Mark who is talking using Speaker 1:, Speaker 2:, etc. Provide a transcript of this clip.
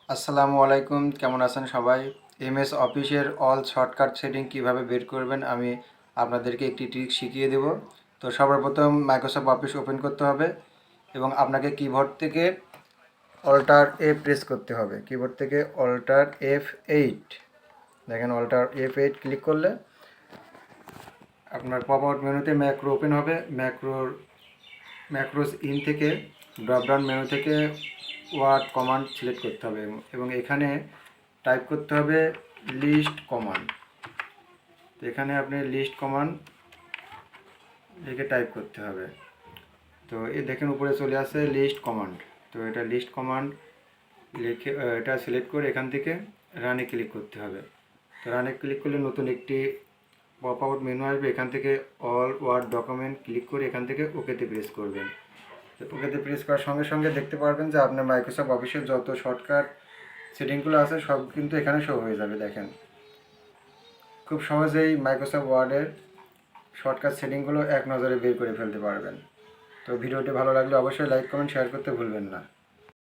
Speaker 1: আসসালামু আলাইকুম, কেমন আছেন সবাই? এমএস অফিসের অল শর্টকাট সেটিং কিভাবে বের করবেন আমি আপনাদেরকে একটি ট্রিক শিখিয়ে দেব। তো সর্বপ্রথম মাইক্রোসফট অফিস ওপেন করতে হবে এবং আপনাকে কিবোর্ড থেকে অল্টার এ প্রেস করতে হবে। কিবোর্ড থেকে অল্টার F8, দেখেন অল্টার F8 ক্লিক করলে আপনার পপ আউট মেনুতে ম্যাক্রো ওপেন হবে। ম্যাক্রোস ইন থেকে ড্রপডাউন মেনু থেকে ওয়ার্ড কমান্ড সিলেক্ট করতে হবে এবং এখানে টাইপ করতে হবে লিস্ট কমান্ড। তো এখানে আপনি লিস্ট কমান্ড লিখে টাইপ করতে হবে। তো এই দেখেন উপরে চলে আসে লিস্ট কমান্ড। তো এটা লিস্ট কমান্ড লিখে এটা সিলেক্ট করে এখান থেকে রানে ক্লিক করতে হবে। তো রানে ক্লিক করলে নতুন একটি পপ আউট মেনু আসবে। এখান থেকে অল ওয়ার্ড ডকুমেন্ট ক্লিক করে এখান থেকে ওকেতে প্রেস করবেন। তো ওকেতে প্রেস করার সঙ্গে সঙ্গে দেখতে পারবেন যে আপনার মাইক্রোসফট অফিসের যত শর্টকাট সেটিংগুলো আছে সব কিন্তু এখানে শো হয়ে যাবে। দেখেন খুব সহজেই মাইক্রোসফট ওয়ার্ডের শর্টকাট সেটিংগুলো এক নজরে বের করে ফেলতে পারবেন। তো ভিডিওটি ভালো লাগলে অবশ্যই লাইক কমেন্ট শেয়ার করতে ভুলবেন না।